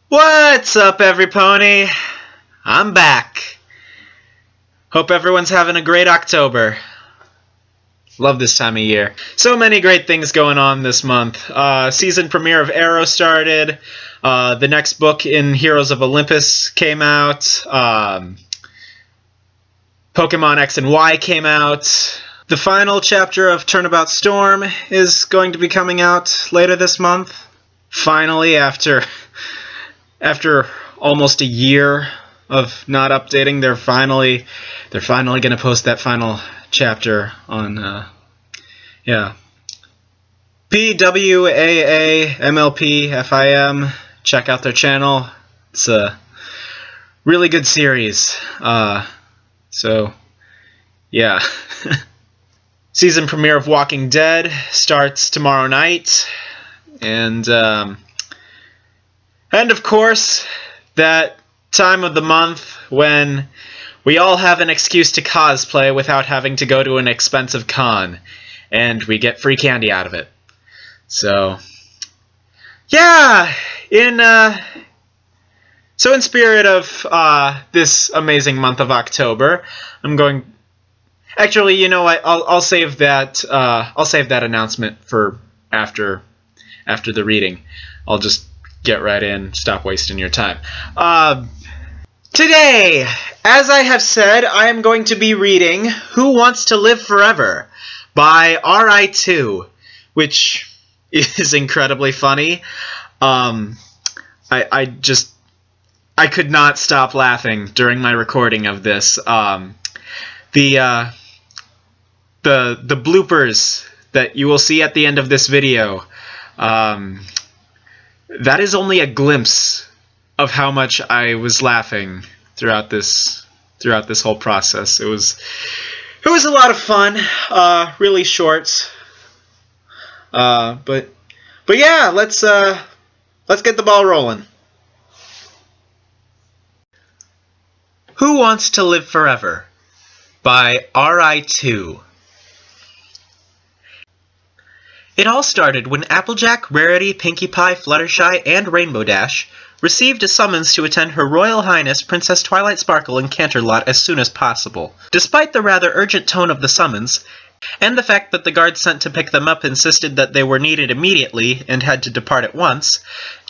What's up, everypony? I'm back. Hope everyone's having a great October. Love this time of year. So many great things going on this month. Season premiere of Arrow started. The next book in Heroes of Olympus came out. Pokemon X and Y came out. The final chapter of Turnabout Storm is going to be coming out later this month. Finally, after almost a year of not updating, they're finally going to post that final chapter on PWAA MLP FIM. Check out their channel. It's a really good series. Season premiere of Walking Dead starts tomorrow night, and of course, that time of the month when we all have an excuse to cosplay without having to go to an expensive con, and we get free candy out of it. So, yeah, in spirit of this amazing month of October, I'm going. Actually, you know what? I'll save that. I'll save that announcement for after the reading. I'll just get right in. Stop wasting your time. Today, as I have said, I am going to be reading Who Wants to Live Forever by RI2, which is incredibly funny. I could not stop laughing during my recording of this. The bloopers that you will see at the end of this video, that is only a glimpse of how much I was laughing throughout this whole process. It was a lot of fun, really short, but yeah, let's get the ball rolling. Who Wants to Live Forever by RI2. It all started when Applejack, Rarity, Pinkie Pie, Fluttershy, and Rainbow Dash received a summons to attend Her Royal Highness Princess Twilight Sparkle in Canterlot as soon as possible. Despite the rather urgent tone of the summons, and the fact that the guards sent to pick them up insisted that they were needed immediately and had to depart at once,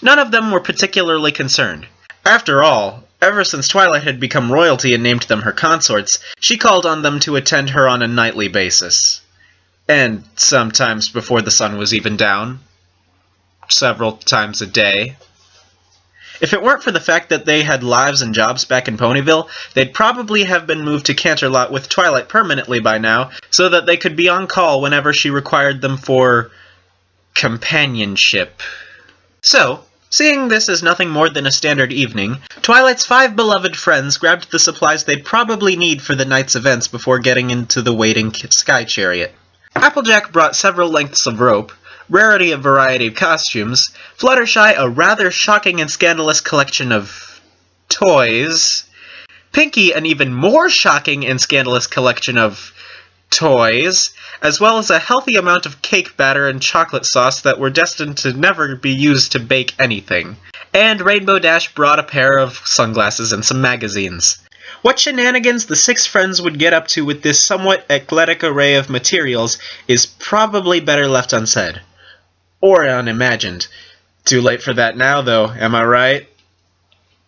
none of them were particularly concerned. After all, ever since Twilight had become royalty and named them her consorts, she called on them to attend her on a nightly basis. And sometimes before the sun was even down. Several times a day. If it weren't for the fact that they had lives and jobs back in Ponyville, they'd probably have been moved to Canterlot with Twilight permanently by now, so that they could be on call whenever she required them for companionship. So, seeing this as nothing more than a standard evening, Twilight's 5 beloved friends grabbed the supplies they'd probably need for the night's events before getting into the waiting sky chariot. Applejack brought several lengths of rope, Rarity a variety of costumes, Fluttershy a rather shocking and scandalous collection of toys, Pinkie an even more shocking and scandalous collection of toys, as well as a healthy amount of cake batter and chocolate sauce that were destined to never be used to bake anything. And Rainbow Dash brought a pair of sunglasses and some magazines. What shenanigans the 6 friends would get up to with this somewhat eclectic array of materials is probably better left unsaid. Or unimagined. Too late for that now, though, am I right?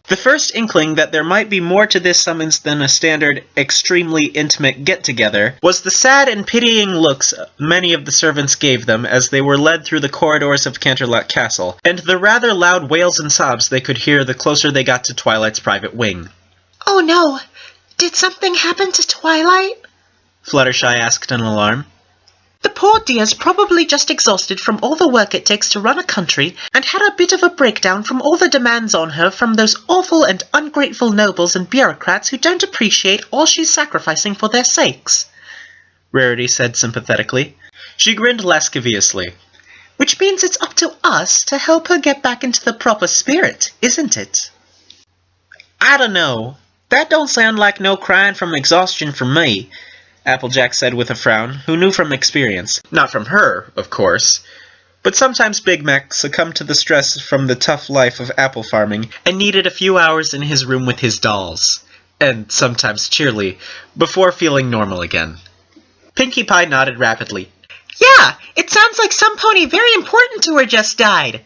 The first inkling that there might be more to this summons than a standard, extremely intimate get-together was the sad and pitying looks many of the servants gave them as they were led through the corridors of Canterlot Castle, and the rather loud wails and sobs they could hear the closer they got to Twilight's private wing. "Oh no! Did something happen to Twilight?" Fluttershy asked in alarm. "The poor dear's probably just exhausted from all the work it takes to run a country, and had a bit of a breakdown from all the demands on her from those awful and ungrateful nobles and bureaucrats who don't appreciate all she's sacrificing for their sakes," Rarity said sympathetically. She grinned lasciviously. "Which means it's up to us to help her get back into the proper spirit, isn't it?" "I don't know. That don't sound like no crying from exhaustion for me," Applejack said with a frown, who knew from experience, not from her, of course, But sometimes Big Mac succumbed to the stress from the tough life of apple farming and needed a few hours in his room with his dolls, and sometimes cheerily, before feeling normal again. Pinkie Pie nodded rapidly. Yeah, it sounds like some pony very important to her just died.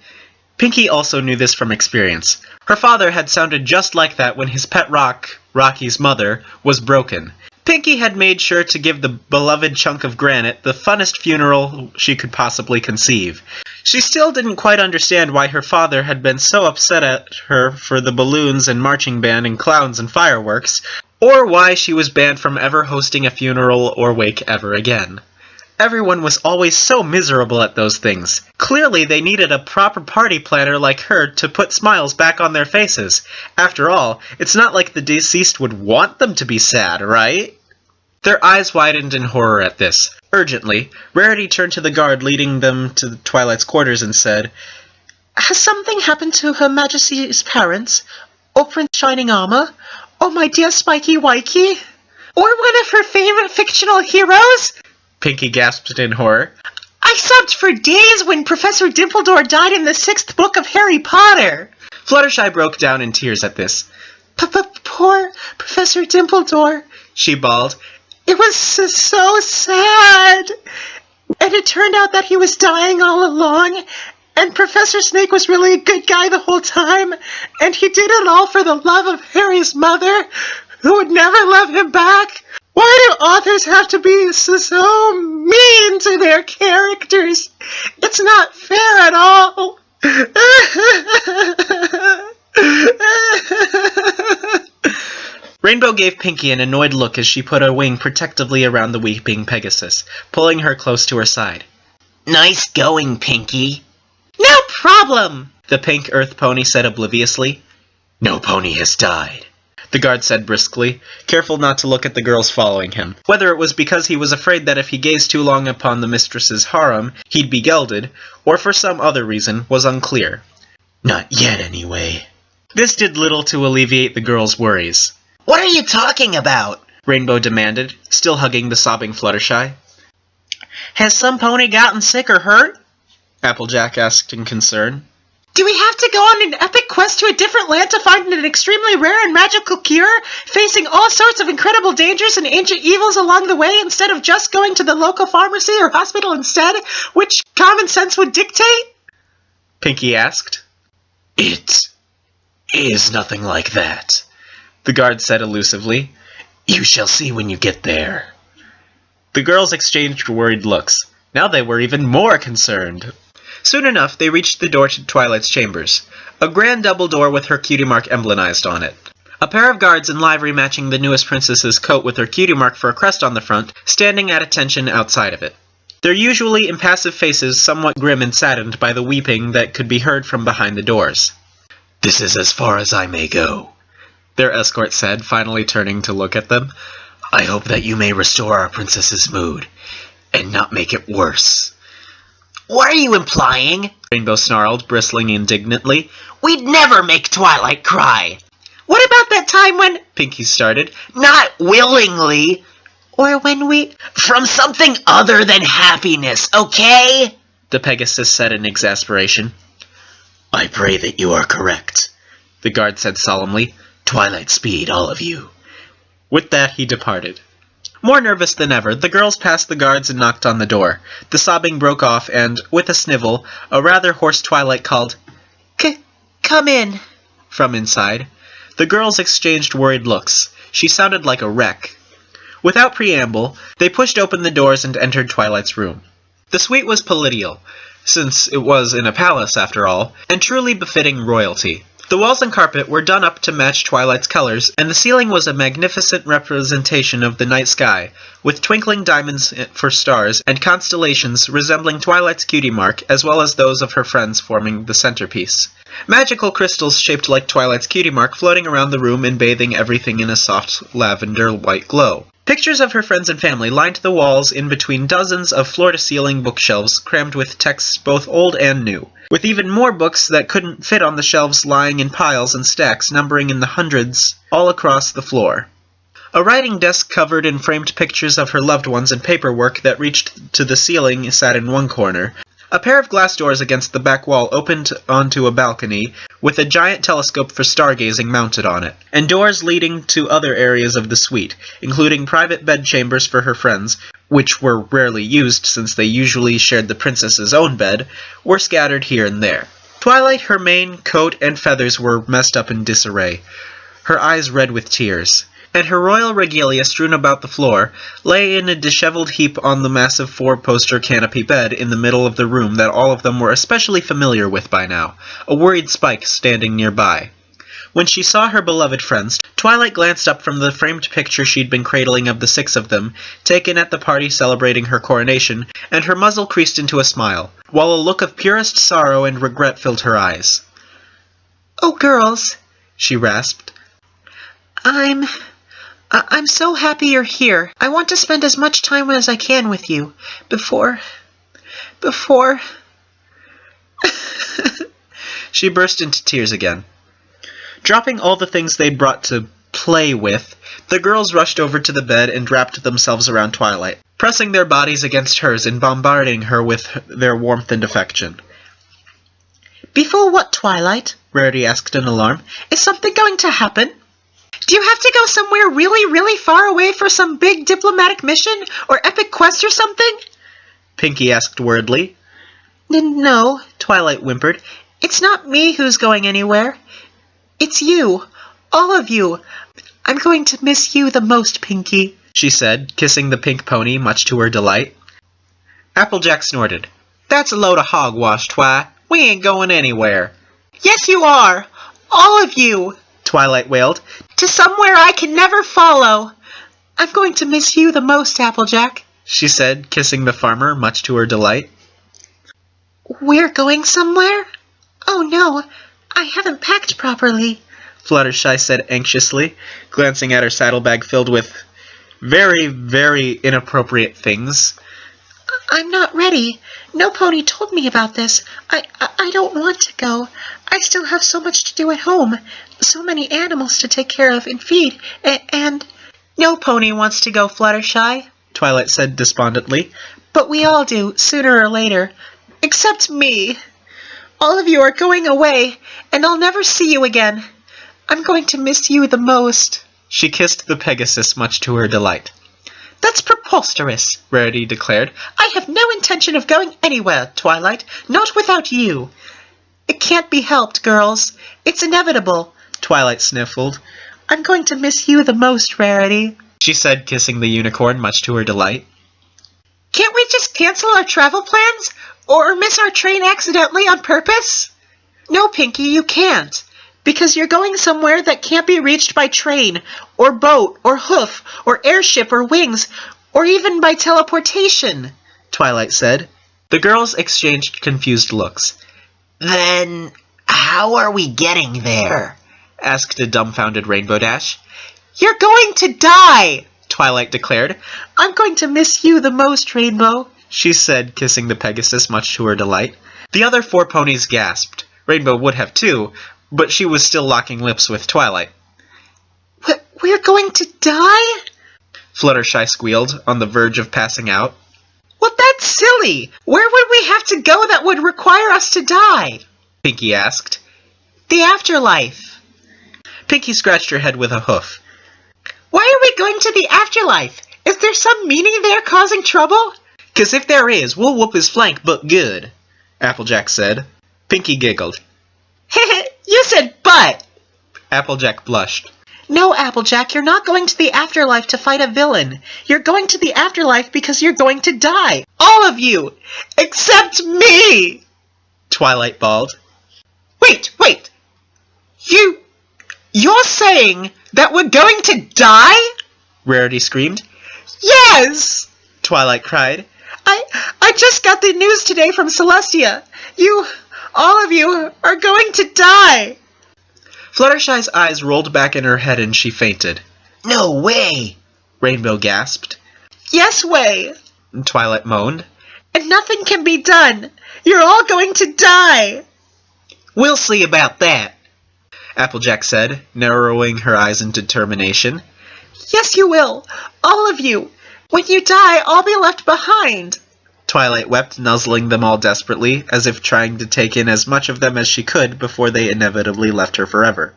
Pinkie also knew this from experience. Her father had sounded just like that when his pet rock, Rocky's mother, was broken. Pinkie had made sure to give the beloved chunk of granite the funnest funeral she could possibly conceive. She still didn't quite understand why her father had been so upset at her for the balloons and marching band and clowns and fireworks, or why she was banned from ever hosting a funeral or wake ever again. Everyone was always so miserable at those things. Clearly they needed a proper party planner like her to put smiles back on their faces. After all, it's not like the deceased would want them to be sad, right? Their eyes widened in horror at this. Urgently, Rarity turned to the guard leading them to Twilight's quarters and said, Has something happened to Her Majesty's parents? Or Prince Shining Armor? Or my dear Spiky Wikey? Or one of her favorite fictional heroes? Pinkie gasped in horror. I sobbed for days when Professor Dimpledore died in the 6th book of Harry Potter. Fluttershy broke down in tears at this. Poor Professor Dimpledore, she bawled. It was so sad. And it turned out that he was dying all along. And Professor Snape was really a good guy the whole time. And he did it all for the love of Harry's mother, who would never love him back. Why do authors have to be so mean to their characters? It's not fair at all. Rainbow gave Pinkie an annoyed look as she put a wing protectively around the weeping Pegasus, pulling her close to her side. Nice going, Pinkie. No problem, the pink earth pony said obliviously. No pony has died, the guard said briskly, careful not to look at the girls following him. Whether it was because he was afraid that if he gazed too long upon the mistress's harem, he'd be gelded, or for some other reason, was unclear. Not yet, anyway. This did little to alleviate the girls' worries. What are you talking about? Rainbow demanded, still hugging the sobbing Fluttershy. Has some pony gotten sick or hurt? Applejack asked in concern. Do we have to go on an epic quest to a different land to find an extremely rare and magical cure, facing all sorts of incredible dangers and ancient evils along the way instead of just going to the local pharmacy or hospital instead, which common sense would dictate? Pinkie asked. It is nothing like that, the guard said elusively. You shall see when you get there. The girls exchanged worried looks. Now they were even more concerned. Soon enough, they reached the door to Twilight's chambers, a grand double door with her cutie mark emblemized on it. A pair of guards in livery matching the newest princess's coat with her cutie mark for a crest on the front, standing at attention outside of it. Their usually impassive faces somewhat grim and saddened by the weeping that could be heard from behind the doors. This is as far as I may go, their escort said, finally turning to look at them. I hope that you may restore our princess's mood, and not make it worse. What are you implying? Rainbow snarled, bristling indignantly. We'd never make Twilight cry. What about that time when... Pinkie started. Not willingly. Or when we... From something other than happiness, okay? The Pegasus said in exasperation. I pray that you are correct, the guard said solemnly. Twilight speed, all of you. With that, he departed. More nervous than ever, the girls passed the guards and knocked on the door. The sobbing broke off, and, with a snivel, a rather hoarse Twilight called, Come in, from inside. The girls exchanged worried looks. She sounded like a wreck. Without preamble, they pushed open the doors and entered Twilight's room. The suite was palatial, since it was in a palace after all, and truly befitting royalty. The walls and carpet were done up to match Twilight's colors, and the ceiling was a magnificent representation of the night sky, with twinkling diamonds for stars and constellations resembling Twilight's cutie mark, as well as those of her friends forming the centerpiece. Magical crystals shaped like Twilight's cutie mark floating around the room and bathing everything in a soft lavender-white glow. Pictures of her friends and family lined the walls in between dozens of floor-to-ceiling bookshelves crammed with texts both old and new, with even more books that couldn't fit on the shelves lying in piles and stacks numbering in the hundreds all across the floor. A writing desk covered in framed pictures of her loved ones and paperwork that reached to the ceiling sat in one corner. A pair of glass doors against the back wall opened onto a balcony with a giant telescope for stargazing mounted on it, and doors leading to other areas of the suite, including private bedchambers for her friends, which were rarely used since they usually shared the princess's own bed, were scattered here and there. Twilight, her mane, coat, and feathers were messed up in disarray, her eyes red with tears, and her royal regalia strewn about the floor, lay in a disheveled heap on the massive four-poster canopy bed in the middle of the room that all of them were especially familiar with by now, a worried Spike standing nearby. When she saw her beloved friends, Twilight glanced up from the framed picture she'd been cradling of the 6 of them, taken at the party celebrating her coronation, and her muzzle creased into a smile, while a look of purest sorrow and regret filled her eyes. "Oh, girls," she rasped. I'm so happy you're here. I want to spend as much time as I can with you. Before... She burst into tears again. Dropping all the things they'd brought to play with, the girls rushed over to the bed and wrapped themselves around Twilight, pressing their bodies against hers and bombarding her with their warmth and affection. "Before what, Twilight?" Rarity asked in alarm. "Is something going to happen? Do you have to go somewhere really, really far away for some big diplomatic mission or epic quest or something?" Pinkie asked worriedly. "No," Twilight whimpered. "It's not me who's going anywhere. It's you. All of you. I'm going to miss you the most, Pinkie," she said, kissing the pink pony, much to her delight. Applejack snorted. "That's a load of hogwash, Twi. We ain't going anywhere." "Yes, you are. All of you," Twilight wailed. "To somewhere I can never follow. I'm going to miss you the most, Applejack," she said, kissing the farmer, much to her delight. "We're going somewhere? Oh no, I haven't packed properly," Fluttershy said anxiously, glancing at her saddlebag filled with very, very inappropriate things. "I'm not ready. No pony told me about this. I don't want to go. I still have so much to do at home. So many animals to take care of and feed, and..." "No pony wants to go, Fluttershy," Twilight said despondently. "But we all do, sooner or later. Except me. All of you are going away, and I'll never see you again. I'm going to miss you the most." She kissed the Pegasus, much to her delight. "That's preposterous," Rarity declared. "I have no intention of going anywhere, Twilight. Not without you." "It can't be helped, girls. It's inevitable," Twilight sniffled. "I'm going to miss you the most, Rarity," she said, kissing the unicorn, much to her delight. "Can't we just cancel our travel plans? Or miss our train accidentally on purpose?" "No, Pinkie, you can't. Because you're going somewhere that can't be reached by train, or boat, or hoof, or airship, or wings, or even by teleportation," Twilight said. The girls exchanged confused looks. "Then how are we getting there?" asked a dumbfounded Rainbow Dash. "You're going to die," Twilight declared. "I'm going to miss you the most, Rainbow," she said, kissing the Pegasus, much to her delight. The other 4 ponies gasped. Rainbow would have too, but she was still locking lips with Twilight. "We're going to die?" Fluttershy squealed, on the verge of passing out. "Well, that's silly. Where would we have to go that would require us to die?" Pinkie asked. "The afterlife." Pinkie scratched her head with a hoof. "Why are we going to the afterlife? Is there some meaning there causing trouble?" "'Cause if there is, we'll whoop his flank but good," Applejack said. Pinkie giggled. "You said but!" Applejack blushed. "No, Applejack, you're not going to the afterlife to fight a villain. You're going to the afterlife because you're going to die. All of you! Except me!" Twilight bawled. Wait! You're saying that we're going to die?" Rarity screamed. "Yes!" Twilight cried. I just got the news today from Celestia. All of you are going to die." Fluttershy's eyes rolled back in her head and she fainted. "No way!" Rainbow gasped. "Yes way!" Twilight moaned. "And nothing can be done. You're all going to die." "We'll see about that," Applejack said, narrowing her eyes in determination. "Yes, you will. All of you. When you die, I'll be left behind." Twilight wept, nuzzling them all desperately, as if trying to take in as much of them as she could before they inevitably left her forever.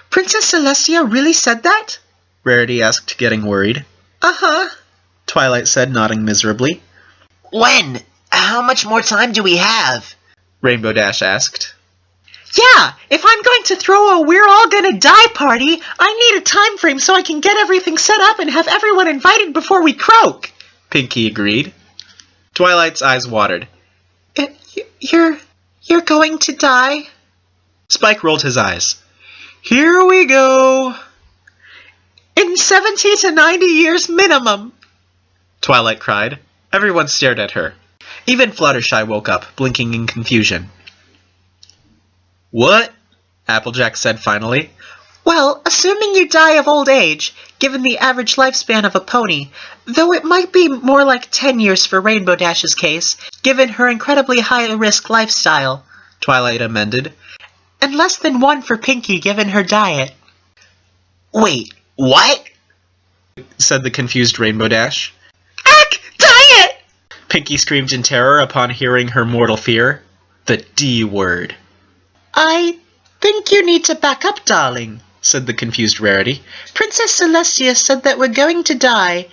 Princess Celestia really said that? Rarity asked, getting worried. Uh-huh, Twilight said, nodding miserably. When? How much more time do we have? Rainbow Dash asked. Yeah, if I'm going to throw a We're All Gonna Die party, I need a time frame so I can get everything set up and have everyone invited before we croak. Pinkie agreed. Twilight's eyes watered. You're going to die? Spike rolled his eyes. Here we go. In 70 to 90 years minimum. Twilight cried. Everyone stared at her. Even Fluttershy woke up, blinking in confusion. What? Applejack said finally. Well, assuming you die of old age, given the average lifespan of a pony, though it might be more like 10 years for Rainbow Dash's case, given her incredibly high-risk lifestyle, Twilight amended. and less than 1 for Pinkie given her diet. Wait, what? Said the confused Rainbow Dash. Ack! Diet! Pinkie screamed in terror upon hearing her mortal fear. The D word. I think you need to back up, darling, said the confused Rarity. Princess Celestia said that we're going to die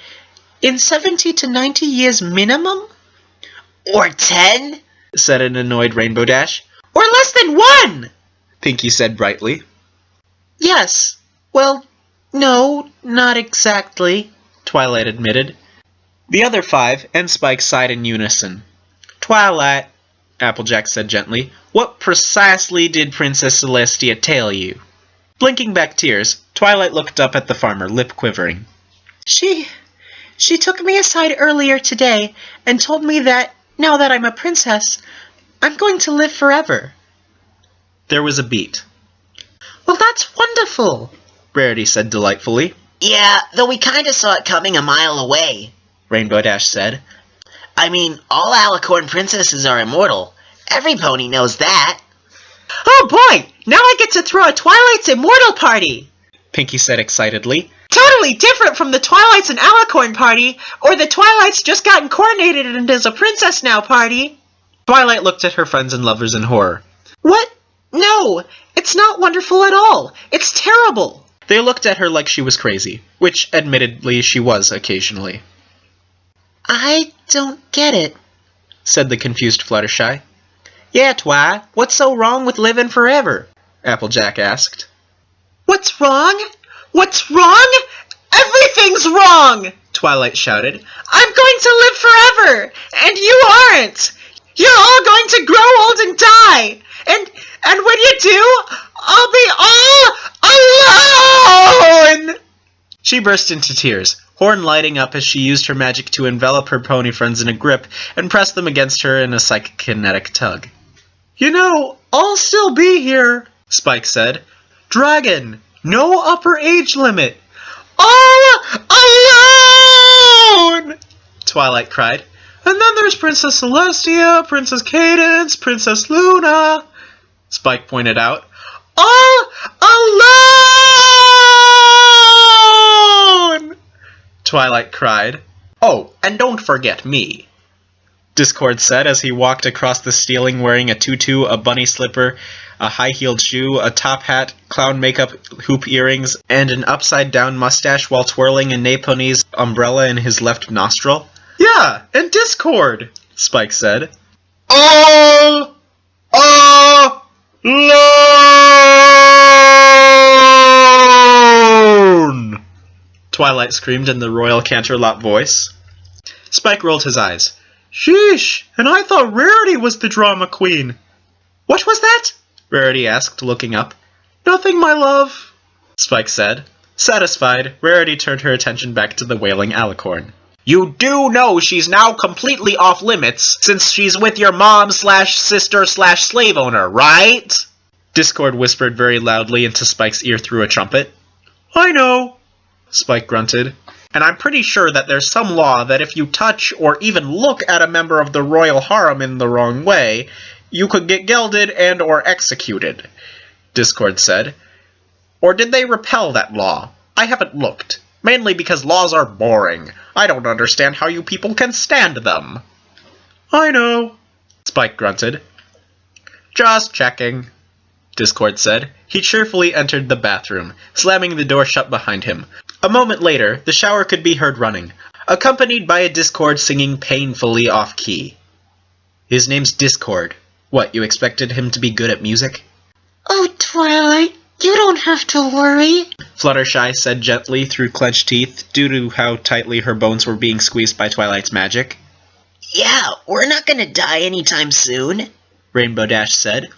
in 70 to 90 years minimum? Or 10? Said an annoyed Rainbow Dash. Or less than 1! Pinkie said brightly. Yes. Well, no, not exactly, Twilight admitted. The other 5 and Spike sighed in unison. Twilight, Applejack said gently, what precisely did Princess Celestia tell you? Blinking back tears, Twilight looked up at the farmer, lip quivering. She took me aside earlier today and told me that, now that I'm a princess, I'm going to live forever. There was a beat. Well, that's wonderful, Rarity said delightfully. Yeah, though we kinda saw it coming a mile away, Rainbow Dash said. I mean, all Alicorn princesses are immortal. Every pony knows that. Oh boy, now I get to throw a Twilight's Immortal party! Pinkie said excitedly. Totally different from the Twilight's and Alicorn party, or the Twilight's just gotten coronated and is a princess now party. Twilight looked at her friends and lovers in horror. What? No, it's not wonderful at all. It's terrible. They looked at her like she was crazy, which admittedly she was occasionally. I don't get it, said the confused Fluttershy. Yeah, Twi, what's so wrong with living forever? Applejack asked. What's wrong? What's wrong? Everything's wrong! Twilight shouted. I'm going to live forever, and you aren't! You're all going to grow old and die! And when you do, I'll be all alone! She burst into tears, horn lighting up as she used her magic to envelop her pony friends in a grip and press them against her in a psychokinetic tug. You know, I'll still be here, Spike said. Dragon, no upper age limit. All alone! Twilight cried. And then there's Princess Celestia, Princess Cadence, Princess Luna, Spike pointed out. All alone! Twilight cried. Oh, and don't forget me, Discord said as he walked across the ceiling wearing a tutu, a bunny slipper, a high-heeled shoe, a top hat, clown makeup, hoop earrings, and an upside-down mustache while twirling a Neponi's umbrella in his left nostril. Yeah, and Discord, Spike said. All alone! Twilight screamed in the royal Canterlot voice. Spike rolled his eyes. Sheesh, and I thought Rarity was the drama queen. What was that? Rarity asked, looking up. Nothing, my love, Spike said. Satisfied, Rarity turned her attention back to the wailing Alicorn. You do know she's now completely off limits, since she's with your mom/sister/slave owner, right? Discord whispered very loudly into Spike's ear through a trumpet. I know, Spike grunted. And I'm pretty sure that there's some law that if you touch or even look at a member of the royal harem in the wrong way, you could get gelded and or executed, Discord said. Or did they repeal that law? I haven't looked. Mainly because laws are boring. I don't understand how you people can stand them. I know, Spike grunted. Just checking, Discord said. He cheerfully entered the bathroom, slamming the door shut behind him. A moment later, the shower could be heard running, accompanied by a Discord singing painfully off-key. His name's Discord. What, you expected him to be good at music? Oh, Twilight, you don't have to worry, Fluttershy said gently through clenched teeth, due to how tightly her bones were being squeezed by Twilight's magic. Yeah, we're not gonna die anytime soon, Rainbow Dash said.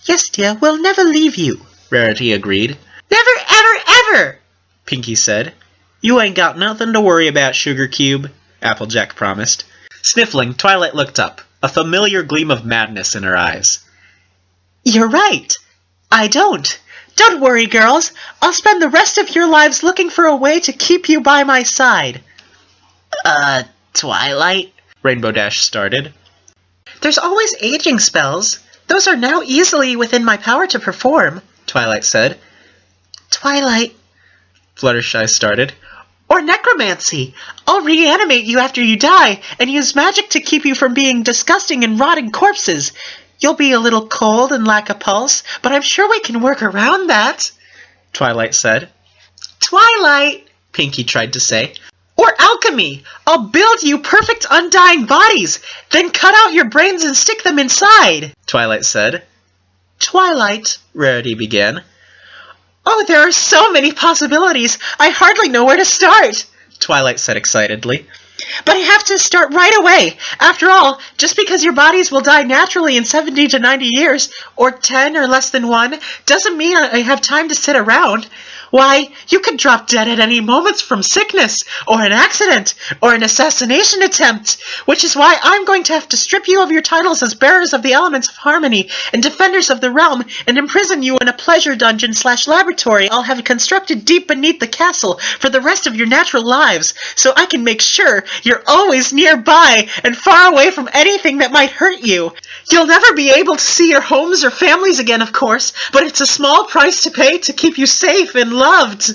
Yes, dear, we'll never leave you. Rarity agreed. Never, ever, ever! Pinky said. You ain't got nothing to worry about, Sugar Cube, Applejack promised. Sniffling, Twilight looked up, a familiar gleam of madness in her eyes. You're right. I don't. Don't worry, girls. I'll spend the rest of your lives looking for a way to keep you by my side. Twilight? Rainbow Dash started. There's always aging spells. Those are now easily within my power to perform, Twilight said. Twilight. Fluttershy started. Or necromancy. I'll reanimate you after you die, and use magic to keep you from being disgusting and rotting corpses. You'll be a little cold and lack a pulse, but I'm sure we can work around that, Twilight said. Twilight, Pinky tried to say. Or alchemy. I'll build you perfect undying bodies, then cut out your brains and stick them inside, Twilight said. Twilight, Rarity began. Oh, there are so many possibilities. I hardly know where to start, Twilight said excitedly. But I have to start right away. After all, just because your bodies will die naturally in 70 to 90 years, or 10 or less than 1, doesn't mean I have time to sit around. Why, you could drop dead at any moment from sickness, or an accident, or an assassination attempt, which is why I'm going to have to strip you of your titles as bearers of the elements of harmony and defenders of the realm, and imprison you in a pleasure dungeon / laboratory I'll have constructed deep beneath the castle for the rest of your natural lives, so I can make sure you're always nearby and far away from anything that might hurt you. You'll never be able to see your homes or families again, of course, but it's a small price to pay to keep you safe and loved.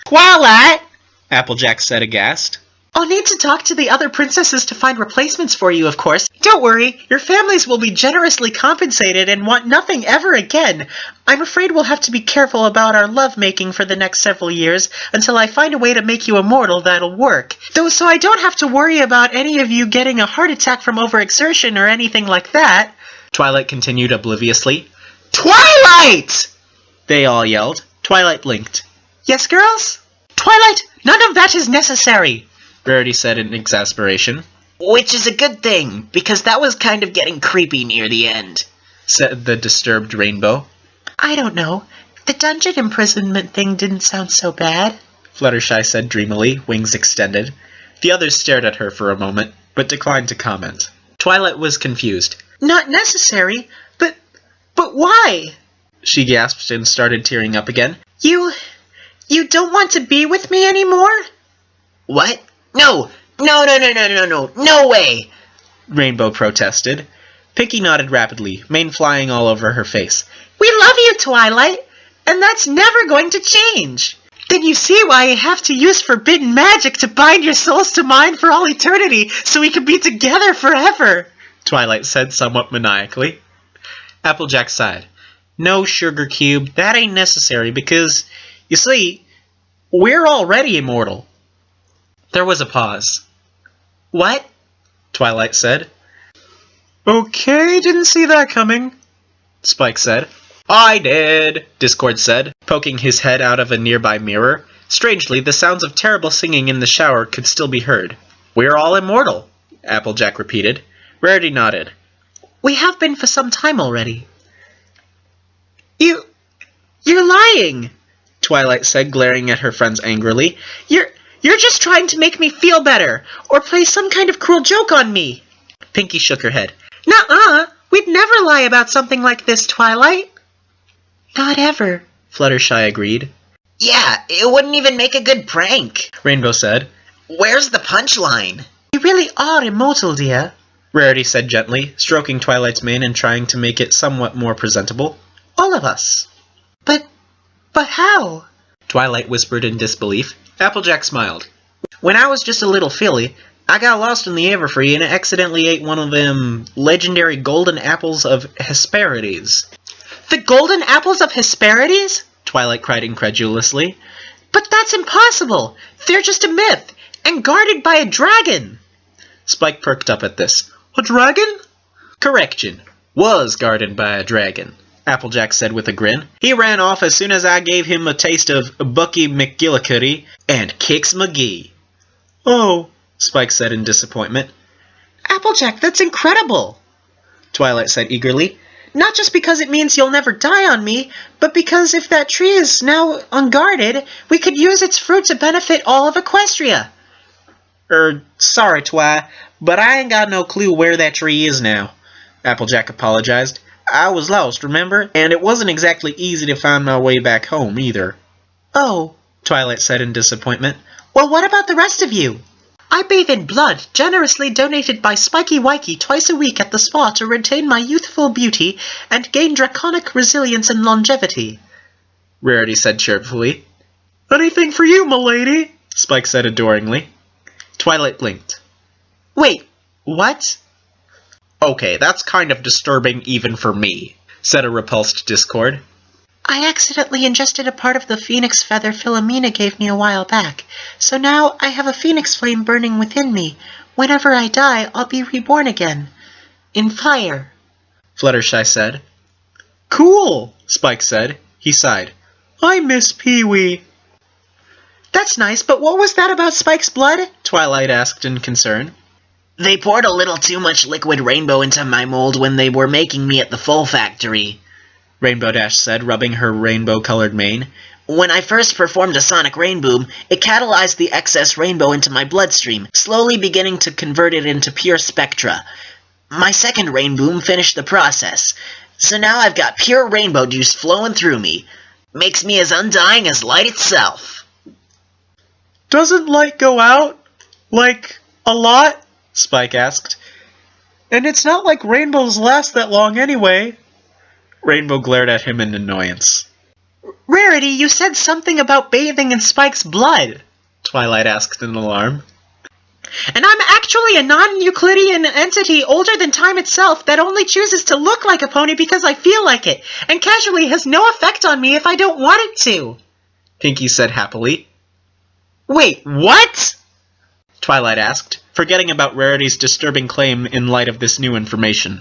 Twilight, Applejack said aghast. I'll need to talk to the other princesses to find replacements for you, of course. Don't worry, your families will be generously compensated and want nothing ever again. I'm afraid we'll have to be careful about our lovemaking for the next several years until I find a way to make you immortal that'll work. Though, so I don't have to worry about any of you getting a heart attack from overexertion or anything like that. Twilight continued obliviously. Twilight! They all yelled. Twilight blinked. Yes, girls? Twilight, none of that is necessary, Rarity said in exasperation. Which is a good thing, because that was kind of getting creepy near the end, said the disturbed Rainbow. I don't know. The dungeon imprisonment thing didn't sound so bad, Fluttershy said dreamily, wings extended. The others stared at her for a moment, but declined to comment. Twilight was confused. Not necessary, but why? She gasped and started tearing up again. You don't want to be with me anymore? What? No, no way! Rainbow protested. Pinky nodded rapidly, mane flying all over her face. We love you, Twilight, and that's never going to change. Then you see why I have to use forbidden magic to bind your souls to mine for all eternity, so we can be together forever, Twilight said somewhat maniacally. Applejack sighed. No, Sugar Cube, that ain't necessary because, you see, we're already immortal. There was a pause. What? Twilight said. Okay, didn't see that coming, Spike said. I did, Discord said, poking his head out of a nearby mirror. Strangely, the sounds of terrible singing in the shower could still be heard. We're all immortal, Applejack repeated. Rarity nodded. We have been for some time already. You're lying, Twilight said, glaring at her friends angrily. You're just trying to make me feel better, or play some kind of cruel joke on me. Pinky shook her head. Nuh-uh, we'd never lie about something like this, Twilight. Not ever, Fluttershy agreed. Yeah, it wouldn't even make a good prank, Rainbow said. Where's the punchline? You really are immortal, dear, Rarity said gently, stroking Twilight's mane and trying to make it somewhat more presentable. All of us. But how? Twilight whispered in disbelief. Applejack smiled. When I was just a little filly, I got lost in the Everfree and accidentally ate one of them legendary golden apples of Hesperides. The golden apples of Hesperides? Twilight cried incredulously. But that's impossible! They're just a myth, and guarded by a dragon! Spike perked up at this. A dragon? Correction. Was guarded by a dragon, Applejack said with a grin. He ran off as soon as I gave him a taste of Bucky McGillicuddy and Kix McGee. Oh, Spike said in disappointment. Applejack, that's incredible! Twilight said eagerly. Not just because it means you'll never die on me, but because if that tree is now unguarded, we could use its fruit to benefit all of Equestria. Sorry, Twi, but I ain't got no clue where that tree is now, Applejack apologized. I was lost, remember? And it wasn't exactly easy to find my way back home, either. Oh, Twilight said in disappointment. Well, what about the rest of you? I bathe in blood, generously donated by Spiky Wikey twice a week at the spa to retain my youthful beauty and gain draconic resilience and longevity, Rarity said cheerfully. Anything for you, m'lady, Spike said adoringly. Twilight blinked. Wait, what? Okay, that's kind of disturbing even for me, said a repulsed Discord. I accidentally ingested a part of the phoenix feather Philomena gave me a while back, so now I have a phoenix flame burning within me. Whenever I die, I'll be reborn again. In fire, Fluttershy said. Cool, Spike said. He sighed. I miss Pee-wee. That's nice, but what was that about Spike's blood? Twilight asked in concern. They poured a little too much liquid rainbow into my mold when they were making me at the Full Factory, Rainbow Dash said, rubbing her rainbow-colored mane. When I first performed a sonic rainboom, it catalyzed the excess rainbow into my bloodstream, slowly beginning to convert it into pure spectra. My second rainboom finished the process, so now I've got pure rainbow juice flowing through me. Makes me as undying as light itself. Doesn't light go out? Like, a lot? Spike asked. And it's not like rainbows last that long anyway. Rainbow glared at him in annoyance. Rarity, you said something about bathing in Spike's blood, Twilight asked in alarm. And I'm actually a non-Euclidean entity older than time itself that only chooses to look like a pony because I feel like it, and casually has no effect on me if I don't want it to. Pinky said happily. Wait, what? Twilight asked, forgetting about Rarity's disturbing claim in light of this new information.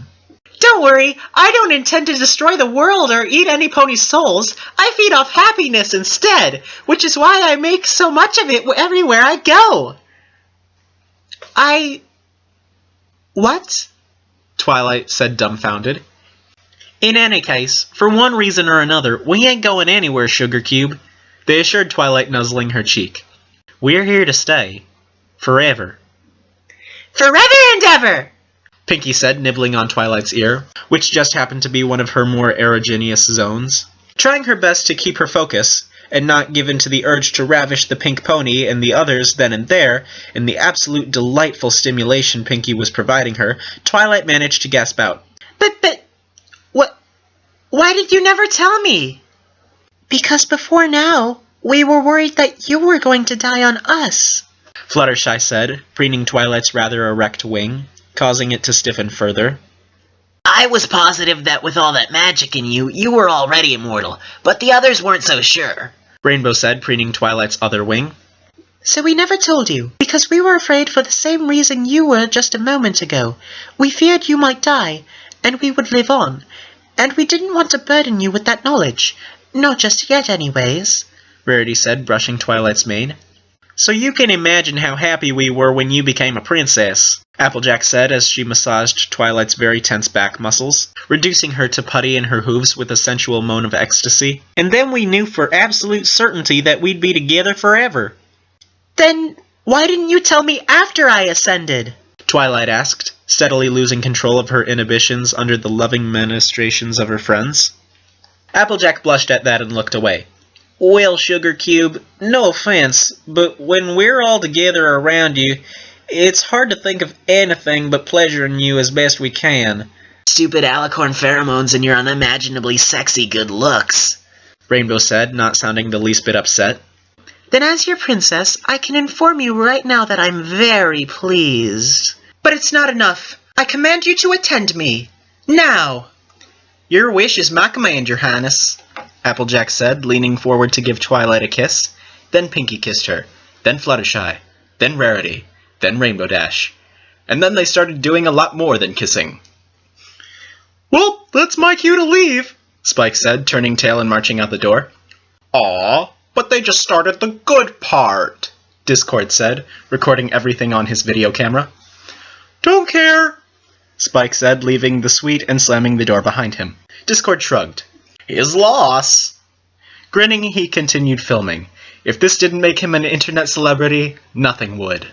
Don't worry, I don't intend to destroy the world or eat any pony's souls. I feed off happiness instead, which is why I make so much of it everywhere I go. What? Twilight said dumbfounded. In any case, for one reason or another, we ain't going anywhere, Sugar Cube, they assured Twilight, nuzzling her cheek. We're here to stay. Forever. Forever and ever! Pinky said, nibbling on Twilight's ear, which just happened to be one of her more erogenous zones. Trying her best to keep her focus, and not give in to the urge to ravish the pink pony and the others then and there, in the absolute delightful stimulation Pinky was providing her, Twilight managed to gasp out. But, what? Why did you never tell me? Because before now, we were worried that you were going to die on us, Fluttershy said, preening Twilight's rather erect wing, causing it to stiffen further. I was positive that with all that magic in you, you were already immortal, but the others weren't so sure, Rainbow said, preening Twilight's other wing. So we never told you, because we were afraid for the same reason you were just a moment ago. We feared you might die, and we would live on, and we didn't want to burden you with that knowledge. Not just yet, anyways, Rarity said, brushing Twilight's mane. So you can imagine how happy we were when you became a princess, Applejack said as she massaged Twilight's very tense back muscles, reducing her to putty in her hooves with a sensual moan of ecstasy. And then we knew for absolute certainty that we'd be together forever. Then why didn't you tell me after I ascended? Twilight asked, steadily losing control of her inhibitions under the loving ministrations of her friends. Applejack blushed at that and looked away. Well, Sugar Cube, no offense, but when we're all together around you, it's hard to think of anything but pleasuring you as best we can. Stupid alicorn pheromones and your unimaginably sexy good looks, Rainbow said, not sounding the least bit upset. Then as your princess, I can inform you right now that I'm very pleased. But it's not enough. I command you to attend me. Now! Your wish is my command, your highness, Applejack said, leaning forward to give Twilight a kiss. Then Pinkie kissed her, then Fluttershy, then Rarity, then Rainbow Dash. And then they started doing a lot more than kissing. Well, that's my cue to leave, Spike said, turning tail and marching out the door. Aw, but they just started the good part, Discord said, recording everything on his video camera. Don't care, Spike said, leaving the suite and slamming the door behind him. Discord shrugged. His loss. Grinning, he continued filming. If this didn't make him an internet celebrity, nothing would.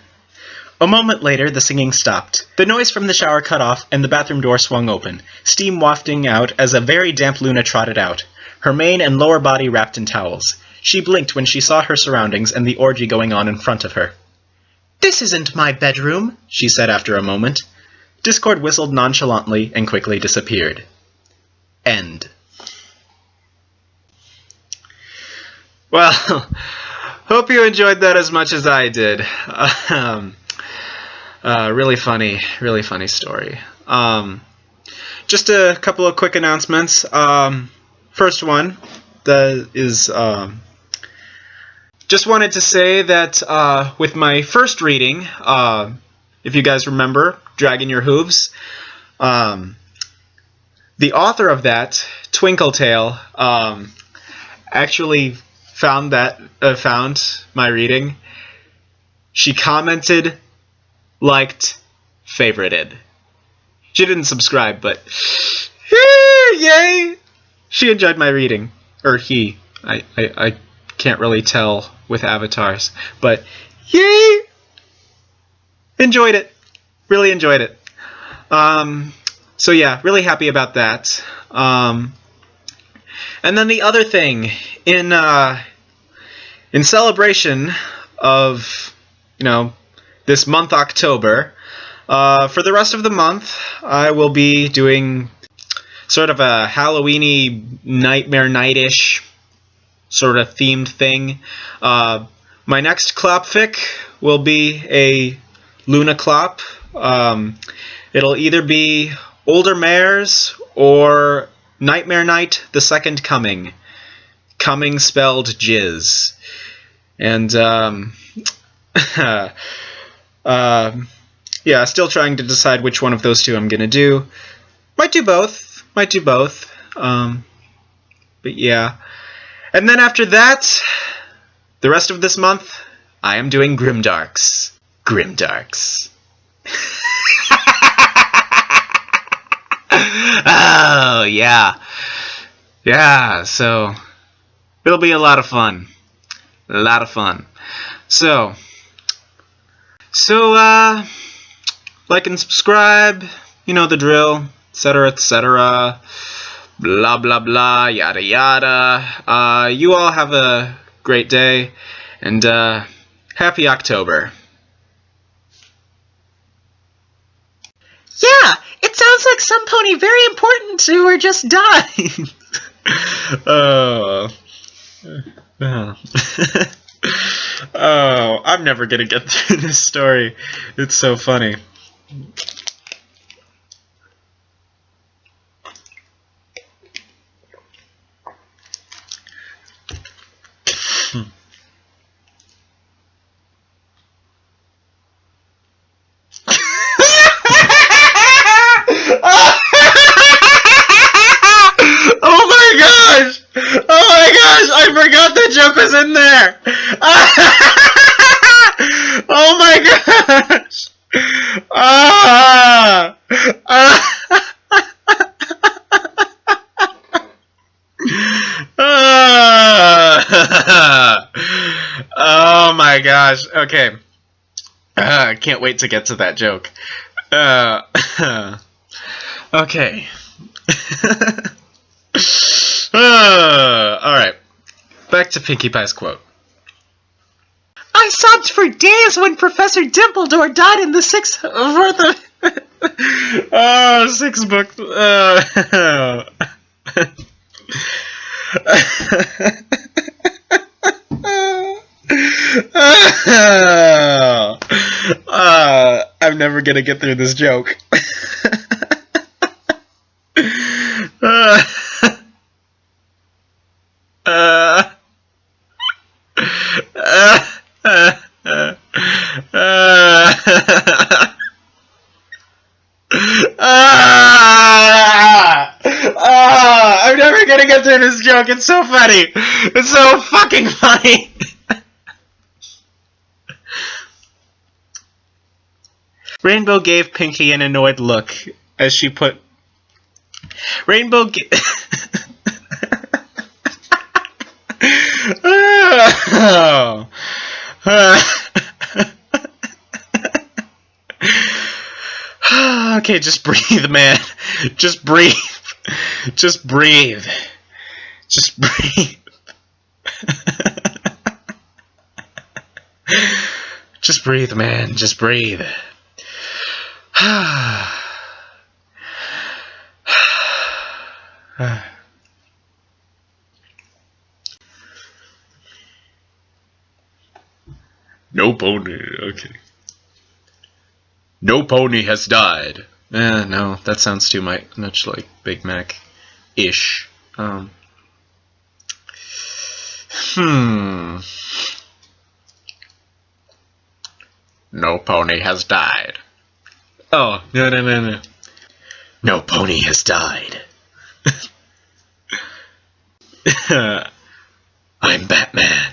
A moment later, the singing stopped. The noise from the shower cut off, and the bathroom door swung open, steam wafting out as a very damp Luna trotted out, her mane and lower body wrapped in towels. She blinked when she saw her surroundings and the orgy going on in front of her. This isn't my bedroom, she said after a moment. Discord whistled nonchalantly and quickly disappeared. End. Well, hope you enjoyed that as much as I did. Really funny story. Just a couple of quick announcements. First one is just wanted to say that with my first reading, if you guys remember, Dragging Your Hooves, the author of that, Twinkletail, actually found my reading. She commented, liked, favorited. She didn't subscribe, but yay! She enjoyed my reading. Or he. I can't really tell with avatars. But yay! Enjoyed it. Really enjoyed it. So yeah, really happy about that. And then the other thing, in celebration of, this month October, for the rest of the month, I will be doing sort of a Halloween-y, Nightmare Night-ish sort of themed thing. My next Clopfic will be a Luna Clop. It'll either be Older Mares or Nightmare Night, The Second Coming. Coming spelled jizz. And, yeah, still trying to decide which one of those two I'm gonna do. Might do both. But yeah. And then after that, the rest of this month, I am doing Grimdarks. Oh, yeah. Yeah, so it'll be a lot of fun. So, like and subscribe, you know the drill, etc. Blah, blah, blah, yada, yada. You all have a great day, and happy October. Yeah, it sounds like some pony very important to her just died. Oh, I'm never gonna get through this story. It's so funny. I forgot the joke was in there. Oh my gosh. Oh my gosh. Okay. I can't wait to get to that joke. Okay. Alright. Back to Pinkie Pie's quote. I sobbed for days when Professor Dimpledore died in the sixth sixth book. never gonna get through this joke. I'm never gonna get through this joke. It's so funny. It's so fucking funny. Rainbow gave Pinky an annoyed look as she put... Rainbow Okay, just breathe, man. Just breathe. Just breathe. Just breathe. Just breathe, man. Just breathe. No pony. Okay. No pony has died. No, that sounds too much like Big Mac-ish. No pony has died. Oh, no. No pony has died. I'm Batman.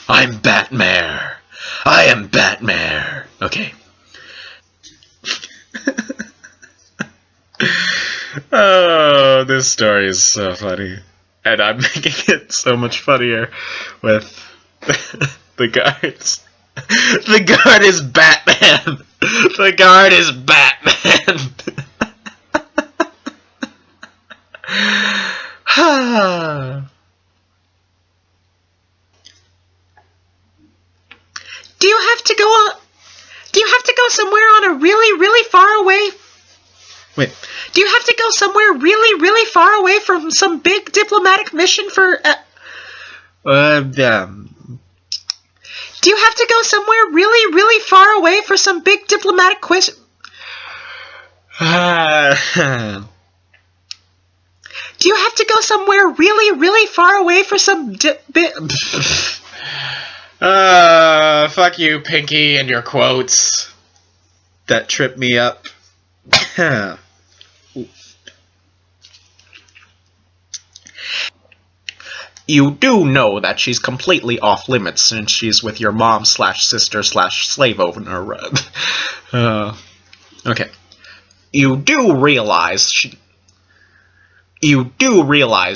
I'm Batmare. I am Batmare. Okay. Oh, this story is so funny. And I'm making it so much funnier with the guards. The guard is Batman! The guard is Batman! Do you have to go somewhere on a really far away... Wait. Do you have to go somewhere really far away from some big diplomatic mission for... Do you have to go somewhere really far away for some big diplomatic quest... Do you have to go somewhere really far away for some fuck you, Pinky, and your quotes that trip me up. You do know that she's completely off limits since she's with your mom/sister/slave owner. Okay. You do realize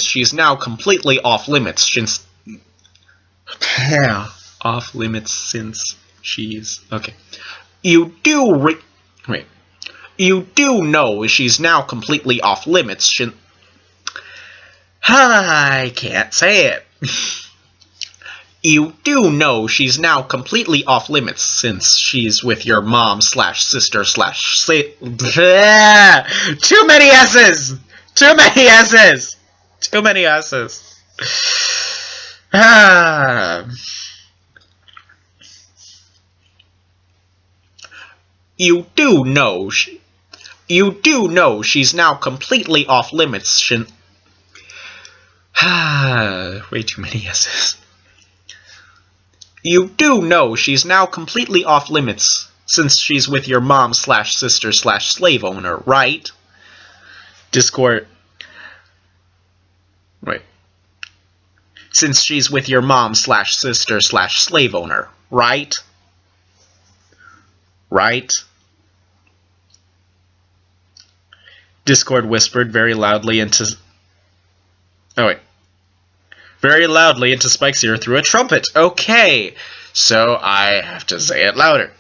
she's now completely off limits since... off limits since she's... Okay. You do know she's now completely off limits since... I can't say it. You do know she's now completely off limits since she's with your mom/sister/slave... Too many S's! Too many S's! Too many S's. You do know she's now completely off limits. Way too many S's. You do know she's now completely off limits since she's with your mom/sister/slave owner, right? Discord. Wait. Since she's with your mom/sister/slave owner, right? Right? Discord whispered very loudly into... Oh, wait. Very loudly into Spike's ear through a trumpet. Okay, so I have to say it louder.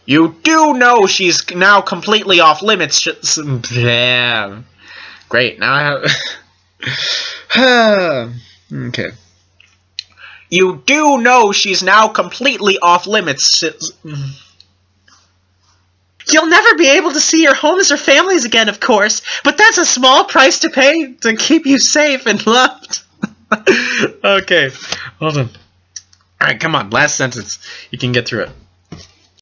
You do know she's now completely off limits. Damn. Great, now I have... Okay. You do know she's now completely off limits. You'll never be able to see your homes or families again, of course, but that's a small price to pay to keep you safe and loved. Okay, hold on. Alright, come on, last sentence. You can get through it.